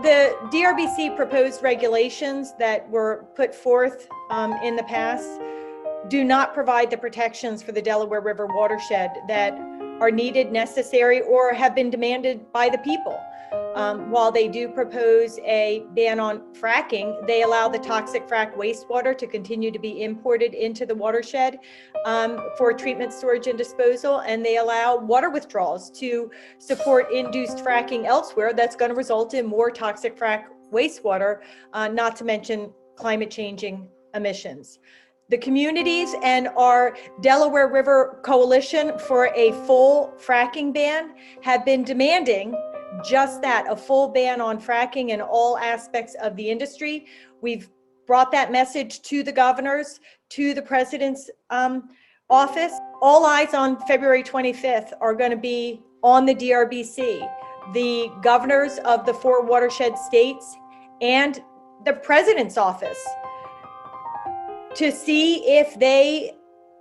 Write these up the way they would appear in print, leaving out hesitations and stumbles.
the DRBC proposed regulations that were put forth in the past do not provide the protections for the Delaware River watershed that are needed, necessary, or have been demanded by the people. While they do propose a ban on fracking, they allow the toxic frack wastewater to continue to be imported into the watershed for treatment, storage, and disposal, and they allow water withdrawals to support induced fracking elsewhere that's going to result in more toxic frack wastewater, not to mention climate changing emissions. The communities and our Delaware River Coalition for a full fracking ban have been demanding just that, a full ban on fracking in all aspects of the industry. We've brought that message to the governors, to the president's office. All eyes on February 25th are going to be on the DRBC, the governors of the 4 watershed states, and the president's office, to see if they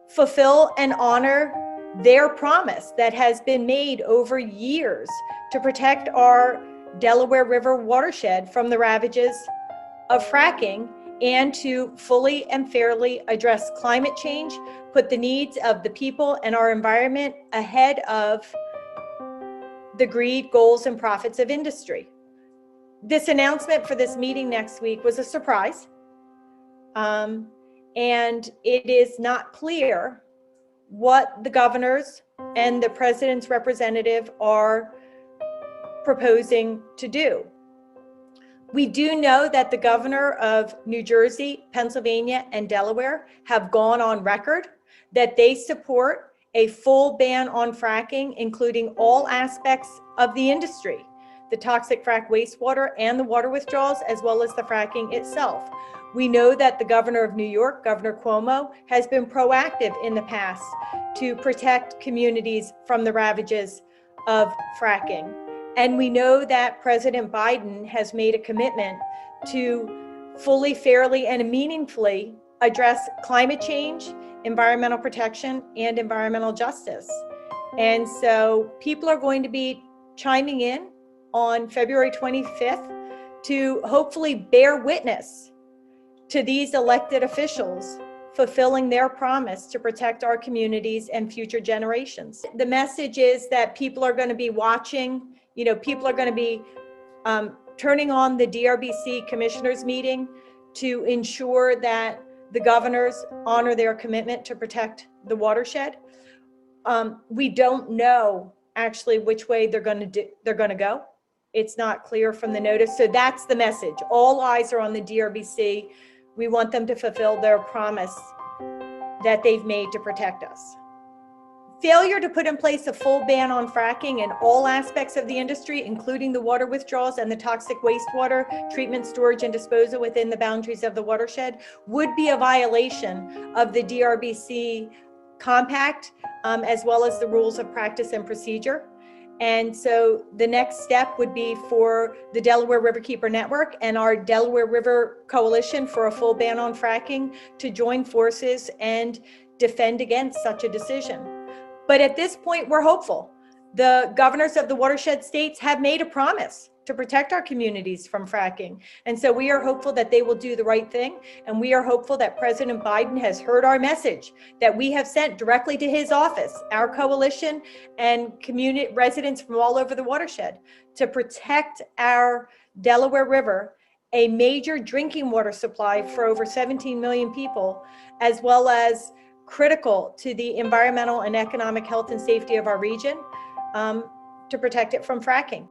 fulfill and honor their promise that has been made over years to protect our Delaware River watershed from the ravages of fracking, and to fully and fairly address climate change, put the needs of the people and our environment ahead of the greed, goals, and profits of industry. This announcement for this meeting next week was a surprise. And it is not clear what the governors and the president's representative are proposing to do. We do know that the governor of New Jersey, Pennsylvania, and Delaware have gone on record that they support a full ban on fracking, including all aspects of the industry, the toxic frack wastewater and the water withdrawals, as well as the fracking itself. We know that the governor of New York, Governor Cuomo, has been proactive in the past to protect communities from the ravages of fracking. And we know that President Biden has made a commitment to fully, fairly, and meaningfully address climate change, environmental protection, and environmental justice. And so people are going to be chiming in on February 25th to hopefully bear witness to these elected officials fulfilling their promise to protect our communities and future generations. The message is that people are going to be watching, people are going to be turning on the DRBC commissioners meeting to ensure that the governors honor their commitment to protect the watershed. We don't know actually which way they're going to go. It's not clear from the notice. So that's the message. All eyes are on the DRBC. We want them to fulfill their promise that they've made to protect us. Failure to put in place a full ban on fracking in all aspects of the industry, including the water withdrawals and the toxic wastewater treatment, storage, and disposal within the boundaries of the watershed, would be a violation of the DRBC compact, as well as the rules of practice and procedure. And so the next step would be for the Delaware Riverkeeper Network and our Delaware River Coalition for a full ban on fracking to join forces and defend against such a decision. But at this point, we're hopeful. The governors of the watershed states have made a promise to protect our communities from fracking. And so we are hopeful that they will do the right thing. And we are hopeful that President Biden has heard our message that we have sent directly to his office, our coalition, and community residents from all over the watershed to protect our Delaware River, a major drinking water supply for over 17 million people, as well as critical to the environmental and economic health and safety of our region, to protect it from fracking.